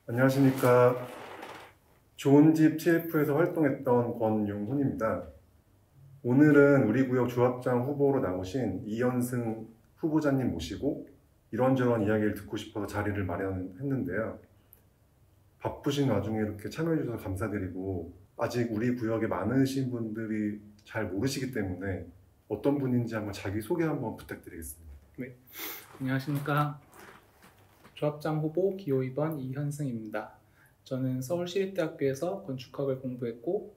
안녕하십니까. 좋은집 TF에서 활동했던 권용훈입니다. 오늘은 우리 구역 조합장 후보로 나오신 이현승 후보자님 모시고 이런저런 이야기를 듣고 싶어서 자리를 마련했는데요. 바쁘신 와중에 이렇게 참여해 주셔서 감사드리고, 아직 우리 구역에 많으신 분들이 잘 모르시기 때문에 어떤 분인지 한번 자기소개 한번 부탁드리겠습니다. 네, 안녕하십니까. 조합장 후보 기호 2번 이현승입니다. 저는 서울시립대학교에서 건축학을 공부했고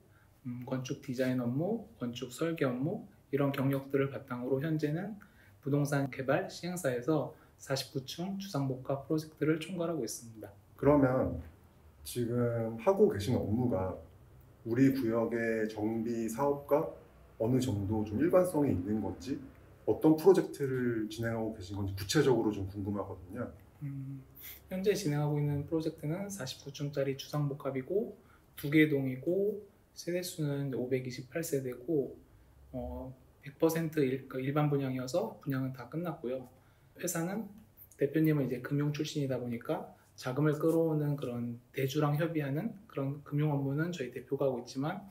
건축 디자인 업무, 건축 설계 업무 이런 경력들을 바탕으로 현재는 부동산 개발 시행사에서 49층 주상복합 프로젝트를 총괄하고 있습니다. 그러면 지금 하고 계신 업무가 우리 구역의 정비 사업과 어느 정도 좀 일관성이 있는 건지, 어떤 프로젝트를 진행하고 계신 건지 구체적으로 좀 궁금하거든요. 현재 진행하고 있는 프로젝트는 49층짜리 주상복합이고 2개 동이고 세대수는 528세대고 100% 일반 분양이어서 분양은 다 끝났고요. 회사는 대표님은 이제 금융 출신이다 보니까 자금을 끌어오는 그런 대주랑 협의하는 그런 금융 업무는 저희 대표가 하고 있지만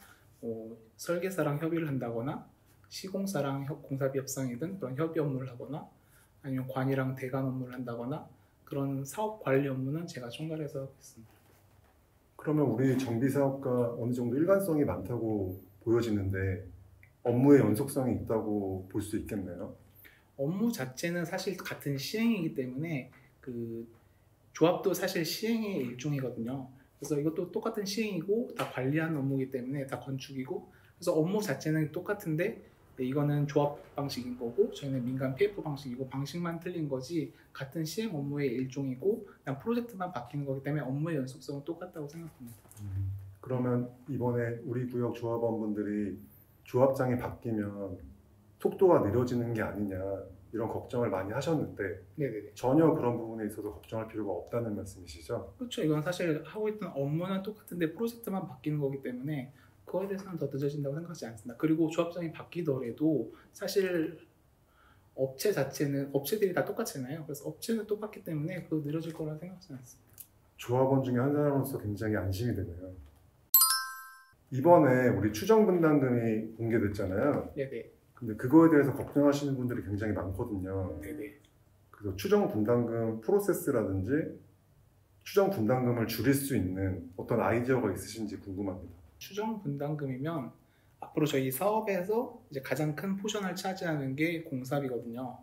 설계사랑 협의를 한다거나 시공사랑 공사비 협상이든 그런 협의 업무를 하거나 아니면 관이랑 대관 업무를 한다거나 그런 사업 관리 업무는 제가 총괄해서 하고 있습니다. 그러면 우리 정비 사업과 어느 정도 일관성이 많다고 보여지는데 업무의 연속성이 있다고 볼 수 있겠네요. 업무 자체는 사실 같은 시행이기 때문에 그 조합도 사실 시행의 일종이거든요. 그래서 이것도 똑같은 시행이고 다 관리하는 업무이기 때문에 다 건축이고, 그래서 업무 자체는 똑같은데 이거는 조합 방식인 거고 저희는 민간 PF 방식이고 방식만 틀린 거지 같은 시행 업무의 일종이고 그냥 프로젝트만 바뀌는 거기 때문에 업무의 연속성은 똑같다고 생각합니다. 그러면 이번에 우리 구역 조합원분들이 조합장이 바뀌면 속도가 느려지는 게 아니냐 이런 걱정을 많이 하셨는데 네네네. 전혀 그런 부분에 있어서 걱정할 필요가 없다는 말씀이시죠? 그렇죠. 이건 사실 하고 있던 업무는 똑같은데 프로젝트만 바뀌는 거기 때문에 그거에 대해서는 더 늦어진다고 생각하지 않습니다. 그리고 조합장이 바뀌더라도 사실 업체 자체는 업체들이 다 똑같잖아요. 그래서 업체는 똑같기 때문에 그거 느려질 거라 생각하지 않습니다. 조합원 중에 한 사람으로서 굉장히 안심이 되네요. 이번에 우리 추정 분담금이 공개됐잖아요. 네네. 근데 그거에 대해서 걱정하시는 분들이 굉장히 많거든요. 네네. 그래서 추정 분담금 프로세스라든지 추정 분담금을 줄일 수 있는 어떤 아이디어가 있으신지 궁금합니다. 추정 분담금이면 앞으로 저희 사업에서 이제 가장 큰 포션을 차지하는 게 공사비거든요.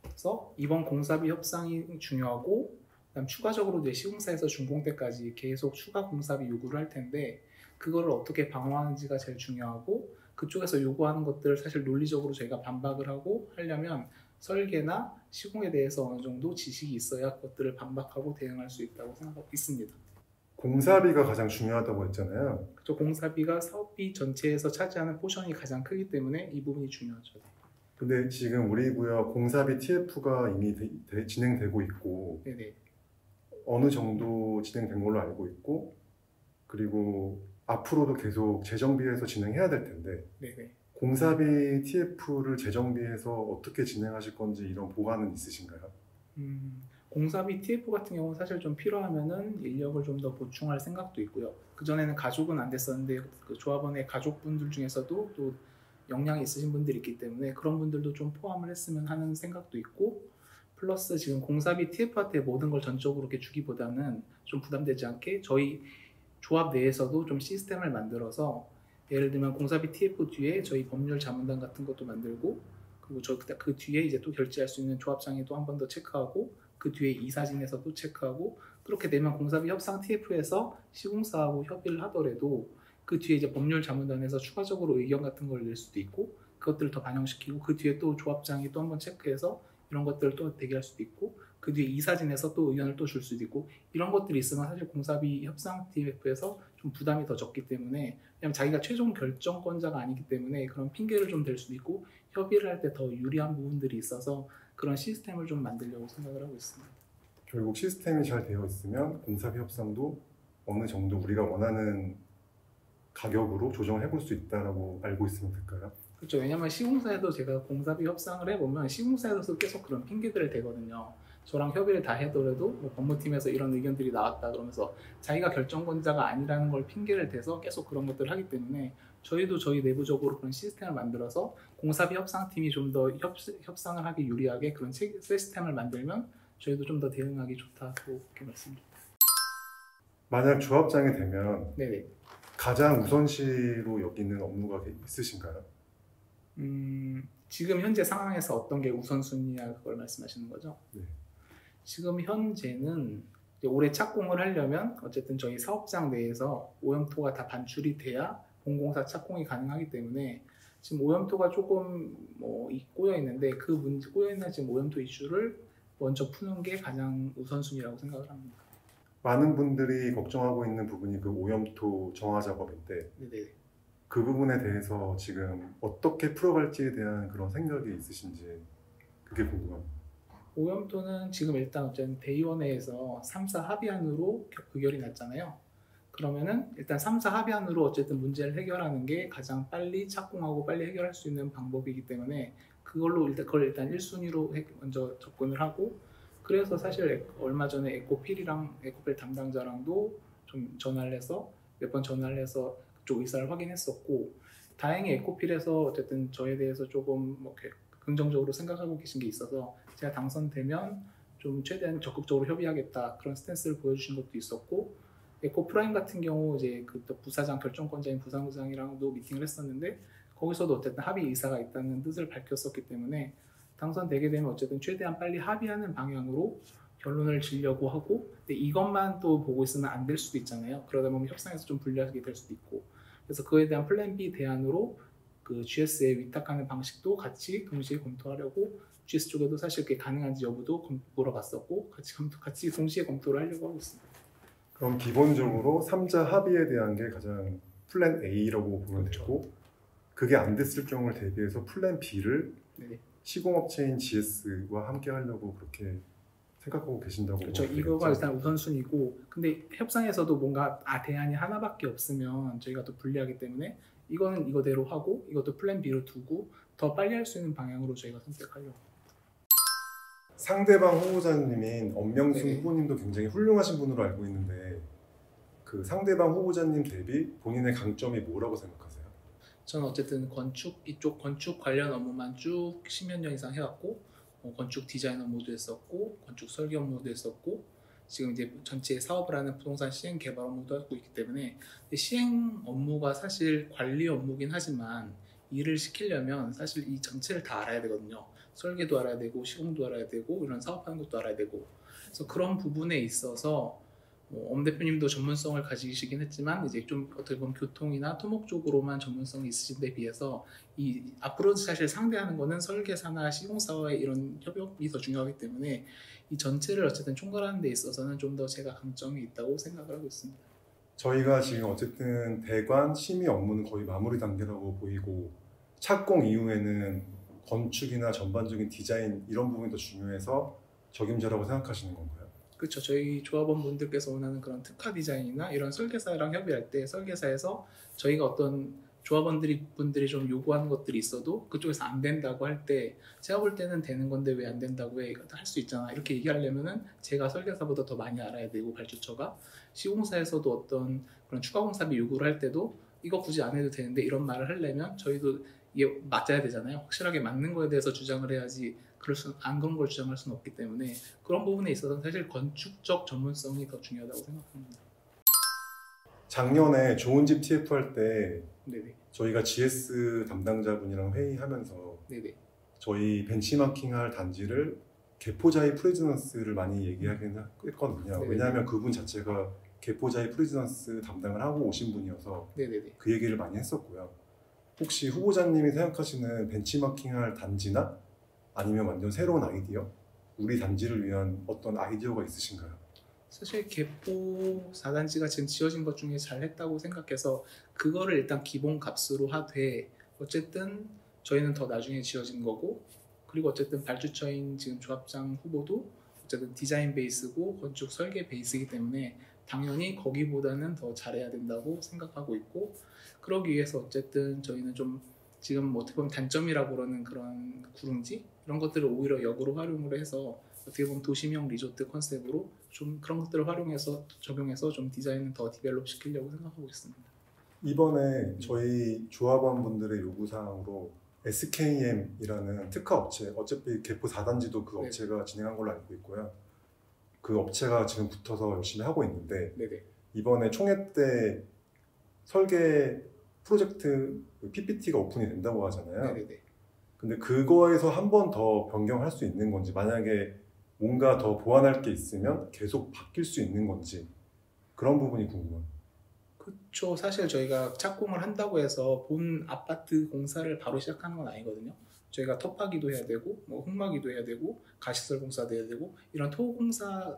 그래서 이번 공사비 협상이 중요하고 그다음 추가적으로 이제 시공사에서 준공 때까지 계속 추가 공사비 요구를 할 텐데 그거를 어떻게 방어하는지가 제일 중요하고, 그쪽에서 요구하는 것들을 사실 논리적으로 저희가 반박을 하고 하려면 설계나 시공에 대해서 어느 정도 지식이 있어야 그것들을 반박하고 대응할 수 있다고 생각하고 있습니다. 공사비가 가장 중요하다고 했잖아요. 그쪽 공사비가 사업비 전체에서 차지하는 포션이 가장 크기 때문에 이 부분이 중요하죠. 근데 지금 우리 구역 공사비 TF가 이미 진행되고 있고 네네. 어느 정도 진행된 걸로 알고 있고, 그리고 앞으로도 계속 재정비해서 진행해야 될 텐데 네네. 공사비 TF를 재정비해서 어떻게 진행하실 건지 이런 보관은 있으신가요? 공사비 TF 같은 경우는 사실 좀 필요하면은 인력을 좀 더 보충할 생각도 있고요. 그전에는 가족은 안 됐었는데 그 조합원의 가족분들 중에서도 또 역량이 있으신 분들이 있기 때문에 그런 분들도 좀 포함을 했으면 하는 생각도 있고, 플러스 지금 공사비 TF한테 모든 걸 전적으로 이렇게 주기보다는 좀 부담되지 않게 저희 조합 내에서도 좀 시스템을 만들어서, 예를 들면 공사비 TF 뒤에 저희 법률 자문단 같은 것도 만들고, 그리고 그 뒤에 이제 또 결제할 수 있는 조합장이 또 한 번 더 체크하고 그 뒤에 이사진에서도 체크하고, 그렇게 되면 공사비 협상 TF에서 시공사하고 협의를 하더라도 그 뒤에 이제 법률 자문단에서 추가적으로 의견 같은 걸 낼 수도 있고 그것들을 더 반영시키고 그 뒤에 또 조합장이 또 한 번 체크해서 이런 것들을 또 대기할 수도 있고 그 뒤에 이사진에서 또 의견을 또 줄 수도 있고, 이런 것들이 있으면 사실 공사비 협상 TF에서 좀 부담이 더 적기 때문에, 왜냐면 자기가 최종 결정권자가 아니기 때문에 그런 핑계를 좀 댈 수도 있고 협의를 할 때 더 유리한 부분들이 있어서 그런 시스템을 좀 만들려고 생각을 하고 있습니다. 결국 시스템이 잘 되어 있으면 공사비 협상도 어느 정도 우리가 원하는 가격으로 조정해 볼 수 있다라고 알고 있으면 될까요? 그렇죠. 왜냐면 시공사에도 제가 공사비 협상을 해보면 시공사에서도 계속 그런 핑계들을 대거든요. 저랑 협의를 다 하더라도 뭐 법무팀에서 이런 의견들이 나왔다 그러면서 자기가 결정권자가 아니라는 걸 핑계를 대서 계속 그런 것들을 하기 때문에 저희도 저희 내부적으로 그런 시스템을 만들어서 공사비 협상팀이 좀 더 협상을 하기 유리하게 그런 시스템을 만들면 저희도 좀 더 대응하기 좋다고 그렇게 말씀드립니다. 만약 조합장이 되면 네네. 가장 우선시로 여기는 업무가 있으신가요? 지금 현재 상황에서 어떤 게 우선순위냐 그걸 말씀하시는 거죠? 네. 지금 현재는 이제 올해 착공을 하려면 어쨌든 저희 사업장 내에서 오염토가 다 반출이 돼야 본공사 착공이 가능하기 때문에 지금 오염토가 조금 꼬여 있는데 그 문제 꼬여 있는 지금 오염토 이슈를 먼저 푸는 게 가장 우선순위라고 생각을 합니다. 많은 분들이 걱정하고 있는 부분이 그 오염토 정화 작업인데 네네. 그 부분에 대해서 지금 어떻게 풀어갈지에 대한 그런 생각이 있으신지 그게 궁금합니다. 오염토는 지금 일단 어쨌든 대의원회에서 3사 합의안으로 의결이 났잖아요. 그러면은 일단 3사 합의안으로 어쨌든 문제를 해결하는 게 가장 빨리 착공하고 빨리 해결할 수 있는 방법이기 때문에 그걸 일단 1순위로 먼저 접근을 하고 그래서 사실 얼마 전에 에코필 담당자랑도 좀 전화를 해서 몇 번 전화를 해서 그쪽 의사를 확인했었고 다행히 에코필에서 어쨌든 저에 대해서 조금 긍정적으로 생각하고 계신 게 있어서 제가 당선되면 좀 최대한 적극적으로 협의하겠다 그런 스탠스를 보여주신 것도 있었고 에코프라임 같은 경우 이제 그 부사장 결정권자인 부사장이랑도 미팅을 했었는데 거기서도 어쨌든 합의 의사가 있다는 뜻을 밝혔었기 때문에 당선되게 되면 어쨌든 최대한 빨리 합의하는 방향으로 결론을 지려고 하고 근데 이것만 또 보고 있으면 안 될 수도 있잖아요. 그러다 보면 협상에서 좀 불리하게 될 수도 있고 그래서 그에 대한 플랜 B 대안으로 그 GS에 위탁하는 방식도 같이 동시에 검토하려고 GS 쪽에도 사실 그게 가능한지 여부도 물어봤었고 같이 동시에 검토를 하려고 하고 있습니다. 그럼 기본적으로 3자 합의에 대한 게 가장 플랜 A라고 보면 그렇죠. 되고 그게 안 됐을 경우를 대비해서 플랜 B를 네네. 시공업체인 GS와 함께 하려고 그렇게 생각하고 계신다고 그렇죠. 보면 이거가 되겠죠? 일단 우선순위고 근데 협상에서도 뭔가 대안이 하나밖에 없으면 저희가 또 불리하기 때문에 이거는 이거대로 하고 이것도 플랜 B로 두고 더 빨리 할 수 있는 방향으로 저희가 선택하려고. 상대방 후보자님인 엄명순 네네. 후보님도 굉장히 훌륭하신 분으로 알고 있는데 그 상대방 후보자님 대비 본인의 강점이 뭐라고 생각하세요? 저는 어쨌든 이쪽 건축 관련 업무만 쭉 10여 년 이상 해왔고 건축 디자인 업무도 했었고 건축 설계 업무도 했었고 지금 이제 전체 사업을 하는 부동산 시행 개발 업무도 하고 있기 때문에 시행 업무가 사실 관리 업무긴 하지만 일을 시키려면 사실 이 전체를 다 알아야 되거든요. 설계도 알아야 되고 시공도 알아야 되고 이런 사업하는 것도 알아야 되고 그래서 그런 부분에 있어서 엄 대표님도 전문성을 가지시긴 했지만 이제 좀 어떻게 보면 교통이나 토목 쪽으로만 전문성이 있으신 데 비해서 이 앞으로 사실 상대하는 거는 설계사나 시공사와의 이런 협업이 더 중요하기 때문에 이 전체를 어쨌든 총괄하는 데 있어서는 좀 더 제가 강점이 있다고 생각을 하고 있습니다. 저희가 지금 어쨌든 대관 심의 업무는 거의 마무리 단계라고 보이고 착공 이후에는 건축이나 전반적인 디자인 이런 부분이 더 중요해서 적임자라고 생각하시는 건가요? 그렇죠. 저희 조합원 분들께서 원하는 그런 특화 디자인이나 이런 설계사랑 협의할 때 설계사에서 저희가 어떤 분들이 좀 요구하는 것들이 있어도 그쪽에서 안 된다고 할 때 제가 볼 때는 되는 건데 왜 안 된다고 해? 할 수 있잖아. 이렇게 얘기하려면은 제가 설계사보다 더 많이 알아야 되고 발주처가 시공사에서도 어떤 그런 추가 공사비 요구를 할 때도 이거 굳이 안 해도 되는데 이런 말을 하려면 저희도 이게 맞아야 되잖아요. 확실하게 맞는 거에 대해서 주장을 해야지 안 그런 걸 주장할 수는 없기 때문에 그런 부분에 있어서는 사실 건축적 전문성이 더 중요하다고 생각합니다. 작년에 좋은 집 TF 할 때 네네. 저희가 GS 담당자분이랑 회의하면서 네네. 저희 벤치마킹할 단지를 개포자이 프리즈넌스를 많이 얘기하긴 했거든요. 네네. 왜냐하면 그분 자체가 개포자이 프리즈넌스 담당을 하고 오신 분이어서 네네네. 그 얘기를 많이 했었고요. 혹시 후보자님이 생각하시는 벤치마킹할 단지나 아니면 완전 새로운 아이디어? 우리 단지를 위한 어떤 아이디어가 있으신가요? 사실 개포 4단지가 지금 지어진 것 중에 잘했다고 생각해서 그거를 일단 기본 값으로 하되 어쨌든 저희는 더 나중에 지어진 거고 그리고 어쨌든 발주처인 지금 조합장 후보도 어쨌든 디자인 베이스고 건축 설계 베이스이기 때문에 당연히 거기보다는 더 잘해야 된다고 생각하고 있고 그러기 위해서 어쨌든 저희는 좀 지금 어떻게 보면 단점이라고 그러는 그런 구릉지 이런 것들을 오히려 역으로 활용을 해서 어떻게 보면 도시명 리조트 컨셉으로 좀 그런 것들을 활용해서 적용해서 좀 디자인을 더 디벨롭 시키려고 생각하고 있습니다. 이번에 저희 조합원분들의 요구사항으로 SKM이라는 특화 업체, 어차피 개포 4단지도 그 네. 업체가 진행한 걸로 알고 있고요. 그 업체가 지금 붙어서 열심히 하고 있는데 네네. 이번에 총회 때 설계 프로젝트 PPT가 오픈이 된다고 하잖아요. 네네네. 근데 그거에서 한 번 더 변경할 수 있는 건지, 만약에 뭔가 더 보완할 게 있으면 계속 바뀔 수 있는 건지, 그런 부분이 궁금합니다. 그렇죠. 사실 저희가 착공을 한다고 해서 본 아파트 공사를 바로 시작하는 건 아니거든요. 저희가 텃파기도 해야 되고, 뭐 흙막이도 해야 되고, 가시설 공사도 해야 되고, 이런 토공사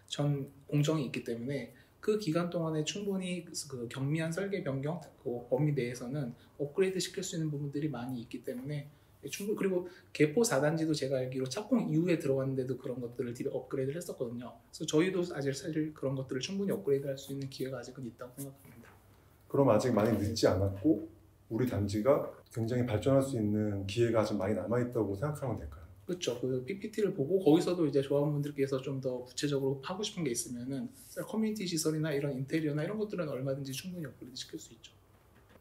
전 공정이 있기 때문에 그 기간 동안에 충분히 그 경미한 설계 변경 그 범위 내에서는 업그레이드 시킬 수 있는 부분들이 많이 있기 때문에 충분히. 그리고 개포 4단지도 제가 알기로 착공 이후에 들어갔는데도 그런 것들을 업그레이드를 했었거든요. 그래서 저희도 아직 사실 그런 것들을 충분히 업그레이드 할 수 있는 기회가 아직은 있다고 생각합니다. 그럼 아직 많이 늦지 않았고 우리 단지가 굉장히 발전할 수 있는 기회가 아직 많이 남아있다고 생각하면 될까요? 그렇죠. 그 PPT를 보고 거기서도 이제 조합원분들께서 좀 더 구체적으로 하고 싶은 게 있으면은 커뮤니티 시설이나 이런 인테리어나 이런 것들은 얼마든지 충분히 업그레이드 시킬 수 있죠.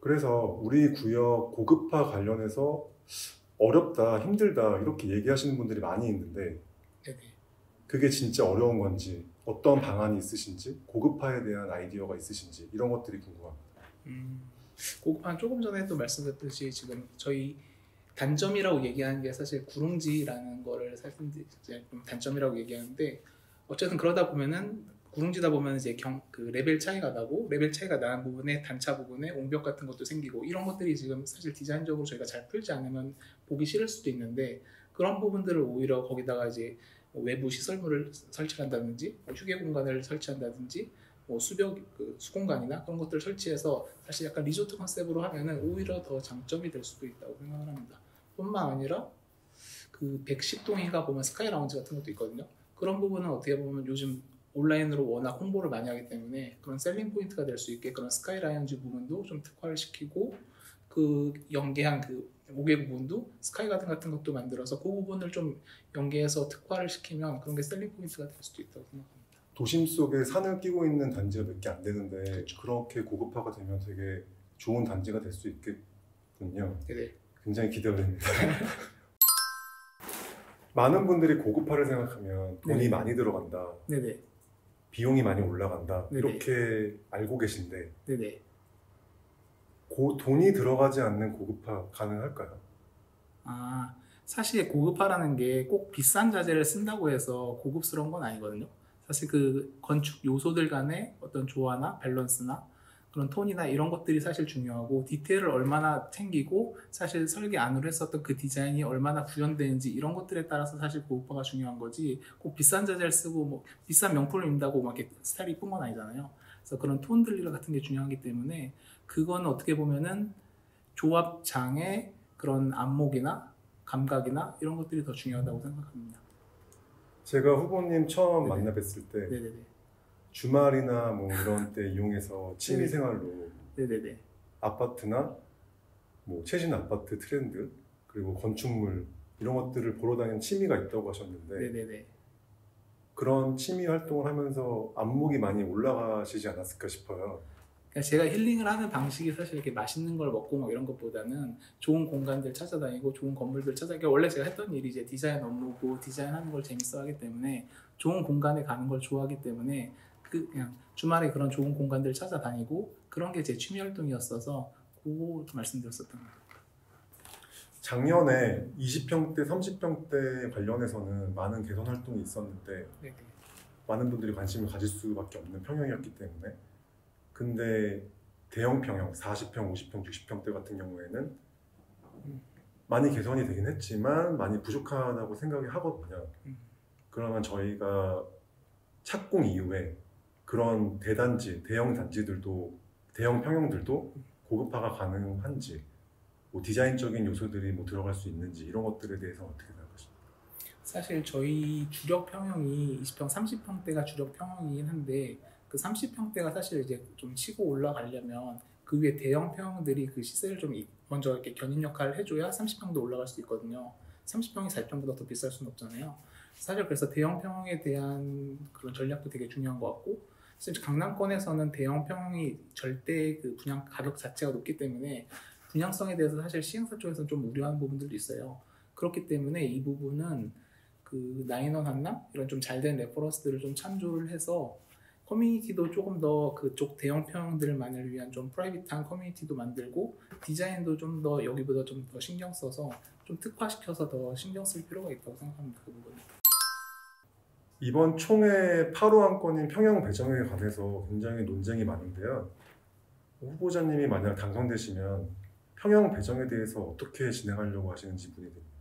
그래서 우리 구역 고급화 관련해서 어렵다, 힘들다 이렇게 얘기하시는 분들이 많이 있는데 네네. 그게 진짜 어려운 건지, 어떤 방안이 있으신지, 고급화에 대한 아이디어가 있으신지 이런 것들이 궁금합니다. 고급화는 조금 전에도 말씀드렸듯이 지금 저희 단점이라고 얘기하는 게 사실 구릉지라는 거를 사실 이제 좀 단점이라고 얘기하는데, 어쨌든 그러다 보면은 구릉지다 보면 이제 그 레벨 차이가 나고, 레벨 차이가 나는 부분에 단차 부분에 옹벽 같은 것도 생기고, 이런 것들이 지금 사실 디자인적으로 저희가 잘 풀지 않으면 보기 싫을 수도 있는데, 그런 부분들을 오히려 거기다가 이제 외부 시설물을 설치한다든지 휴게 공간을 설치한다든지 수벽 수공간이나 그런 것들을 설치해서 사실 약간 리조트 컨셉으로 하면은 오히려 더 장점이 될 수도 있다고 생각을 합니다. 뿐만 아니라 그 110동인가 보면 스카이 라운지 같은 것도 있거든요. 그런 부분은 어떻게 보면 요즘 온라인으로 워낙 홍보를 많이 하기 때문에 그런 셀링 포인트가 될 수 있게 그런 스카이 라운지 부분도 좀 특화를 시키고, 그 연계한 그 목의 부분도 스카이 가든 같은 것도 만들어서 그 부분을 좀 연계해서 특화를 시키면 그런 게 셀링 포인트가 될 수도 있다고 생각합니다. 도심 속에 산을 끼고 있는 단지가 몇 개 안 되는데 그렇죠. 그렇게 고급화가 되면 되게 좋은 단지가 될 수 있겠군요. 네네. 굉장히 기대가 됩니다. 많은 분들이 고급화를 생각하면 돈이 네. 많이 들어간다, 네네. 비용이 많이 올라간다 네네. 이렇게 알고 계신데 네네. 돈이 들어가지 않는 고급화 가능할까요? 사실 고급화라는 게 꼭 비싼 자재를 쓴다고 해서 고급스러운 건 아니거든요. 사실 그 건축 요소들 간의 어떤 조화나 밸런스나 그런 톤이나 이런 것들이 사실 중요하고, 디테일을 얼마나 챙기고 사실 설계 안으로 했었던 그 디자인이 얼마나 구현되는지 이런 것들에 따라서 사실 고급화가 중요한 거지, 꼭 비싼 자재를 쓰고 뭐 비싼 명품을 입는다고 막 이렇게 스타일이 이쁜 건 아니잖아요. 그래서 그런 톤들 같은 게 중요하기 때문에 그건 어떻게 보면은 조합장의 그런 안목이나 감각이나 이런 것들이 더 중요하다고 생각합니다. 제가 후보님 처음 네네. 만나 뵀을 때 네네네. 주말이나 뭐 이런 때 이용해서 취미생활로 네네네. 아파트나 뭐 최신 아파트 트렌드 그리고 건축물 이런 것들을 보러 다니는 취미가 있다고 하셨는데 네네네. 그런 취미 활동을 하면서 안목이 많이 올라가시지 않았을까 싶어요. 그러니까 제가 힐링을 하는 방식이 사실 이렇게 맛있는 걸 먹고 뭐 이런 것보다는 좋은 공간들 찾아다니고 좋은 건물들 그러니까 원래 제가 했던 일이 이제 디자인 업무고 디자인하는 걸 재밌어하기 때문에 좋은 공간에 가는 걸 좋아하기 때문에 그냥 주말에 그런 좋은 공간들 찾아다니고 그런 게 제 취미 활동이었어서 그거 말씀드렸었던 거예요. 작년에 20평대, 30평대 관련해서는 많은 개선 활동이 있었는데 네네. 많은 분들이 관심을 가질 수밖에 없는 평형이었기 때문에, 근데 대형 평형 40평, 50평, 60평대 같은 경우에는 많이 개선이 되긴 했지만 많이 부족하다고 생각이 하거든요. 그러면 저희가 착공 이후에 그런 대단지, 대형 단지들도, 대형 평형들도 고급화가 가능한지, 뭐 디자인적인 요소들이 뭐 들어갈 수 있는지 이런 것들에 대해서 어떻게 생각하십니까? 사실 저희 주력 평형이 20평, 30평대가 주력 평형이긴 한데 그 30평대가 사실 이제 좀 치고 올라가려면 그 위에 대형 평형들이 그 시세를 좀 먼저 이렇게 견인 역할을 해줘야 30평도 올라갈 수 있거든요. 30평이 40평보다 더 비쌀 수는 없잖아요. 사실 그래서 대형 평에 대한 그런 전략도 되게 중요한 것 같고, 사실 강남권에서는 대형 평이 절대 그 분양 가격 자체가 높기 때문에 분양성에 대해서 사실 시행사 쪽에서는 좀 우려하는 부분들도 있어요. 그렇기 때문에 이 부분은 그 나인원 한남 이런 좀 잘된 레퍼런스들을 좀 참조를 해서 커뮤니티도 조금 더 그쪽 대형 평들만을 위한 좀 프라이빗한 커뮤니티도 만들고 디자인도 좀 더 여기보다 좀 더 신경 써서 좀 특화시켜서 더 신경 쓸 필요가 있다고 생각합니다. 그 부분은. 이번 총회 8호 안건인 평형 배정에 관해서 굉장히 논쟁이 많은데요. 후보자님이 만약 당선되시면 평형 배정에 대해서 어떻게 진행하려고 하시는지 문의드립니다.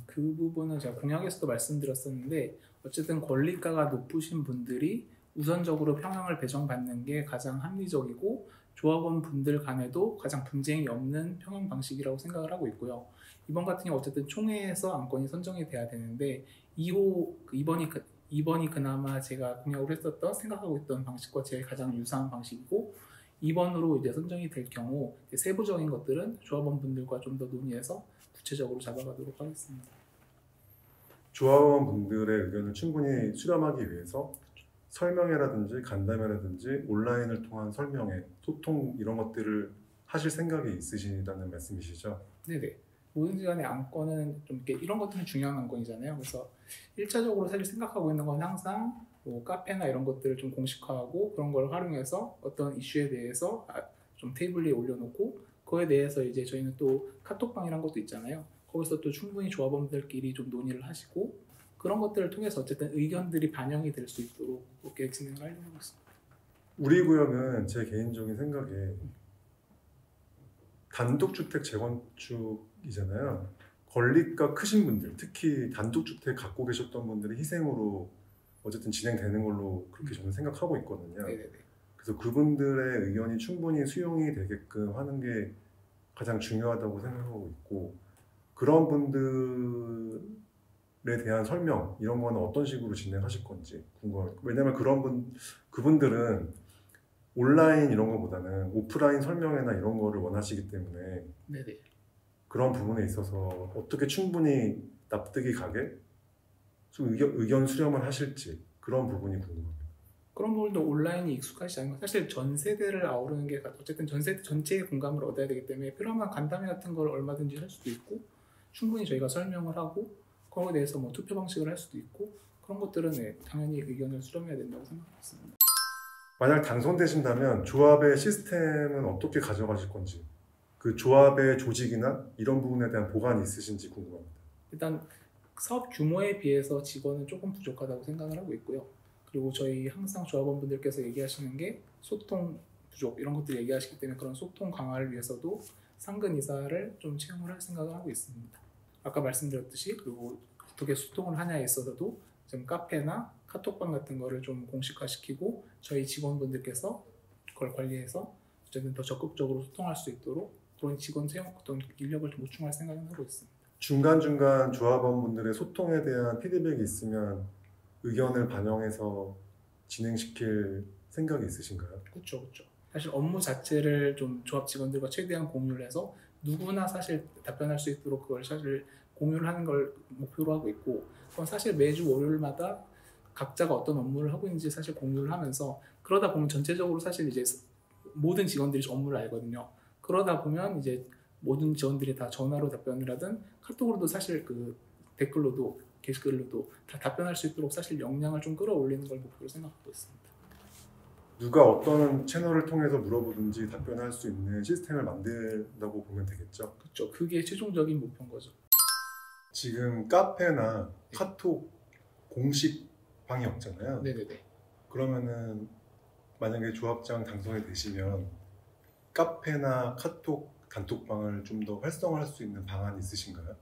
그 부분은 제가 공약에서도 말씀드렸었는데 어쨌든 권리가가 높으신 분들이 우선적으로 평형을 배정받는 게 가장 합리적이고 조합원 분들 간에도 가장 분쟁이 없는 평형 방식이라고 생각을 하고 있고요. 이번 같은 경우 어쨌든 총회에서 안건이 선정이 돼야 되는데 2호 이번이 그나마 제가 공약으로 했었던 생각하고 있던 방식과 제일 가장 유사한 방식이고 2번으로 이제 선정이 될 경우 세부적인 것들은 조합원 분들과 좀 더 논의해서 구체적으로 잡아가도록 하겠습니다. 조합원 분들의 의견을 충분히 수렴하기 위해서 설명회라든지 간담회라든지 온라인을 통한 설명회, 소통 이런 것들을 하실 생각이 있으시다는 말씀이시죠? 네네. 뭐든지 간에 안건은 좀 이렇게 이런 것들은 중요한 안건이잖아요. 그래서 1차적으로 사실 생각하고 있는 건 항상 뭐 카페나 이런 것들을 좀 공식화하고 그런 걸 활용해서 어떤 이슈에 대해서 좀 테이블 위에 올려놓고 그거에 대해서 이제 저희는 또 카톡방이란 것도 있잖아요. 거기서 또 충분히 조합원들끼리 좀 논의를 하시고 그런 것들을 통해서 어쨌든 의견들이 반영이 될 수 있도록 그렇게 진행을 하려고 하고 있습니다. 우리 구역은 제 개인적인 생각에 단독주택 재건축이잖아요. 권리가 크신 분들, 특히 단독주택 갖고 계셨던 분들의 희생으로 어쨌든 진행되는 걸로 그렇게 저는 생각하고 있거든요. 네네네. 그래서 그분들의 의견이 충분히 수용이 되게끔 하는 게 가장 중요하다고 생각하고 있고 그런 분들에 대한 설명 이런 거는 어떤 식으로 진행하실 건지 궁금해요. 왜냐하면 그분들은 온라인 이런 거보다는 오프라인 설명회나 이런 거를 원하시기 때문에 네네. 그런 부분에 있어서 어떻게 충분히 납득이 가게 좀 의견 수렴을 하실지 그런 부분이 궁금합니다. 그런 부분도 온라인이 익숙하지 않은 건 사실 전 세대를 아우르는 게 어쨌든 전 세대 전체의 공감을 얻어야 되기 때문에 필요하면 간담회 같은 걸 얼마든지 할 수도 있고 충분히 저희가 설명을 하고 그거에 대해서 뭐 투표 방식을 할 수도 있고 그런 것들은 당연히 의견을 수렴해야 된다고 생각했습니다. 만약 당선되신다면 조합의 시스템은 어떻게 가져가실 건지 그 조합의 조직이나 이런 부분에 대한 보관이 있으신지 궁금합니다. 일단 사업 규모에 비해서 직원은 조금 부족하다고 생각을 하고 있고요. 그리고 저희 항상 조합원분들께서 얘기하시는 게 소통 부족 이런 것들 얘기하시기 때문에 그런 소통 강화를 위해서도 상근 이사를 좀 채용을 할 생각을 하고 있습니다. 아까 말씀드렸듯이 그리고 어떻게 소통을 하냐에 있어서도 좀 카페나 카톡방 같은 거를 좀 공식화시키고 저희 직원분들께서 그걸 관리해서 어쨌든 더 적극적으로 소통할 수 있도록 그런 직원 채용 어떤 인력을 좀 보충할 생각을 하고 있습니다. 중간중간 조합원분들의 소통에 대한 피드백이 있으면 의견을 반영해서 진행시킬 생각이 있으신가요? 그렇죠. 사실 업무 자체를 좀 조합 직원들과 최대한 공유를 해서 누구나 사실 답변할 수 있도록 그걸 사실 공유를 하는 걸 목표로 하고 있고 그건 사실 매주 월요일마다 각자가 어떤 업무를 하고 있는지 사실 공유를 하면서 그러다 보면 전체적으로 사실 이제 모든 직원들이 업무를 알거든요. 그러다 보면 이제 모든 직원들이 다 전화로 답변을 하든 카톡으로도 사실 그 댓글로도 게시글로도 다 답변할 수 있도록 사실 역량을 좀 끌어올리는 걸 목표로 생각하고 있습니다. 누가 어떤 채널을 통해서 물어보든지 답변할 수 있는 시스템을 만든다고 보면 되겠죠? 그렇죠. 그게 최종적인 목표인 거죠. 지금 카페나 카톡 공식 방이 없잖아요. 네네네. 그러면은 만약에 조합장 당선이 되시면 카페나 카톡 단톡방을 좀 더 활성화할 수 있는 방안이 있으신가요?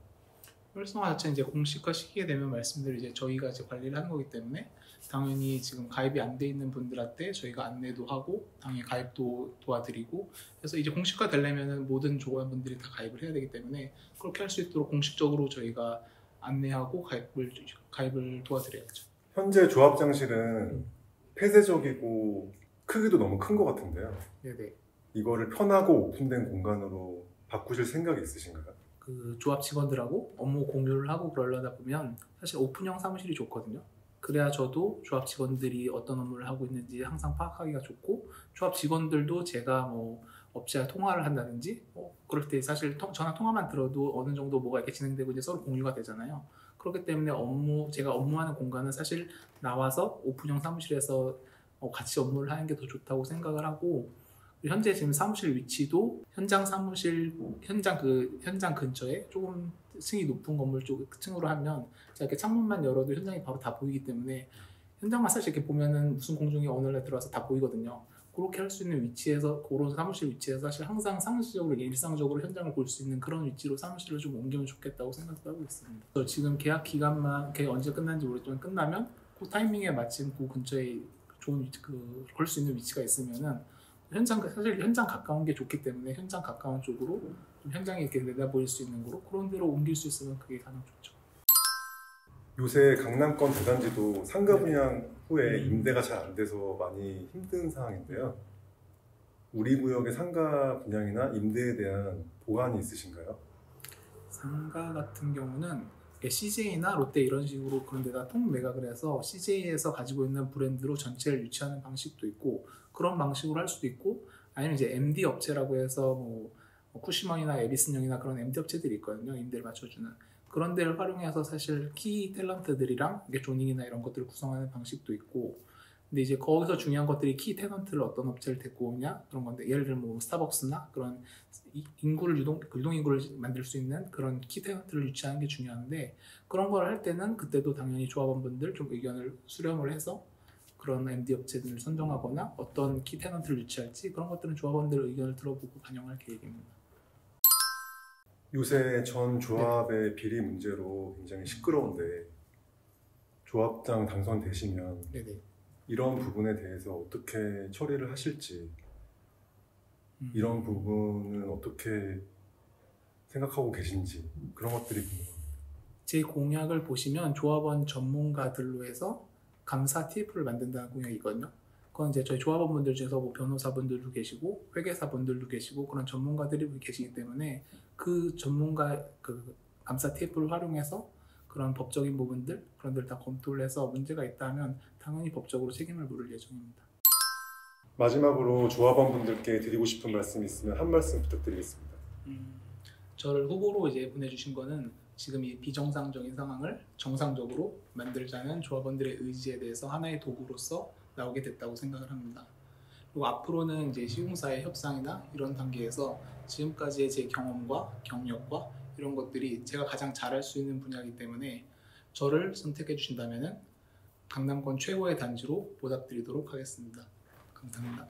활성화 자체 이제 공식화 시키게 되면 말씀드린 이제 저희가 이제 관리를 하는 거기 때문에 당연히 지금 가입이 안 돼 있는 분들한테 저희가 안내도 하고 당연히 가입도 도와드리고 그래서 이제 공식화 되려면은 모든 조합원분들이 다 가입을 해야 되기 때문에 그렇게 할 수 있도록 공식적으로 저희가 안내하고 가입을 도와드려야죠. 현재 조합장실은 폐쇄적이고 크기도 너무 큰 것 같은데요. 네네. 이거를 편하고 오픈된 공간으로 바꾸실 생각이 있으신가요? 그 조합 직원들하고 업무 공유를 하고 그러려다 보면 사실 오픈형 사무실이 좋거든요. 그래야 저도 조합 직원들이 어떤 업무를 하고 있는지 항상 파악하기가 좋고, 조합 직원들도 제가 뭐 업체와 통화를 한다든지 그럴 때 사실 전화 통화만 들어도 어느 정도 뭐가 이렇게 진행되고 이제 서로 공유가 되잖아요. 그렇기 때문에 제가 업무하는 공간은 사실 나와서 오픈형 사무실에서 같이 업무를 하는 게 더 좋다고 생각을 하고, 현재 지금 사무실 위치도 현장 근처에 조금 층이 높은 건물 층으로 하면 제가 이렇게 창문만 열어도 현장이 바로 다 보이기 때문에 현장만 사실 이렇게 보면은 무슨 공중에 어느 날 들어와서 다 보이거든요. 그렇게 할 수 있는 위치에서, 그런 사무실 위치에서 사실 항상 상시적으로 일상적으로 현장을 볼 수 있는 그런 위치로 사무실을 좀 옮기면 좋겠다고 생각도 하고 있습니다. 그래서 지금 계약 기간만 언제 끝난지 모르겠지만 끝나면 그 타이밍에 마침 그 근처에 좋은 위치, 걸 수 있는 위치가 있으면은 사실 현장 가까운 게 좋기 때문에 현장 가까운 쪽으로 좀 현장에 이렇게 내다보일 수 있는 거로 그런 데로 옮길 수 있으면 그게 가장 좋죠. 요새 강남권 대단지도 상가 분양 후에 임대가 잘 안 돼서 많이 힘든 상황인데요. 우리 구역의 상가 분양이나 임대에 대한 보완이 있으신가요? 상가 같은 경우는 CJ나 롯데 이런 식으로 그런 데다 통매각을 해서 CJ에서 가지고 있는 브랜드로 전체를 유치하는 방식도 있고, 그런 방식으로 할 수도 있고, 아니면 이제 MD 업체라고 해서 뭐 쿠시먼이나 에비슨형이나 그런 MD 업체들이 있거든요. 임대를 맞춰주는 그런 데를 활용해서 사실 키 탤런트들이랑 이게 조닝이나 이런 것들을 구성하는 방식도 있고, 근데 이제 거기서 중요한 것들이 키 테넌트를 어떤 업체를 데리고 오냐 그런 건데, 예를 들면 뭐 스타벅스나 그런 유동 인구를 만들 수 있는 그런 키 테넌트를 유치하는 게 중요한데, 그런 걸 할 때는 그때도 당연히 조합원분들 좀 의견을 수렴을 해서 그런 MD 업체들을 선정하거나 어떤 키 테넌트를 유치할지 그런 것들은 조합원들 의견을 들어보고 반영할 계획입니다. 요새 전 조합의 비리 문제로 굉장히 시끄러운데 조합장 당선되시면 네네. 이런 부분에 대해서 어떻게 처리를 하실지, 이런 부분은 어떻게 생각하고 계신지, 그런 것들이 궁금합니다. 제 공약을 보시면 조합원 전문가들로 해서 감사 TF를 만든다는 공약이 있거든요. 그건 이제 저희 조합원분들 중에서 뭐 변호사분들도 계시고 회계사분들도 계시고 그런 전문가들이 계시기 때문에 그 전문가 감사 TF를 활용해서 그런 법적인 부분들 그런 데를 다 검토를 해서 문제가 있다면 당연히 법적으로 책임을 물을 예정입니다. 마지막으로 조합원분들께 드리고 싶은 말씀이 있으면 한 말씀 부탁드리겠습니다. 저를 후보로 이제 보내주신 거는 지금 이 비정상적인 상황을 정상적으로 만들자는 조합원들의 의지에 대해서 하나의 도구로서 나오게 됐다고 생각을 합니다. 그리고 앞으로는 이제 시공사의 협상이나 이런 단계에서 지금까지의 제 경험과 경력과 이런 것들이 제가 가장 잘할 수 있는 분야이기 때문에 저를 선택해 주신다면 강남권 최고의 단지로 보답드리도록 하겠습니다. 감사합니다.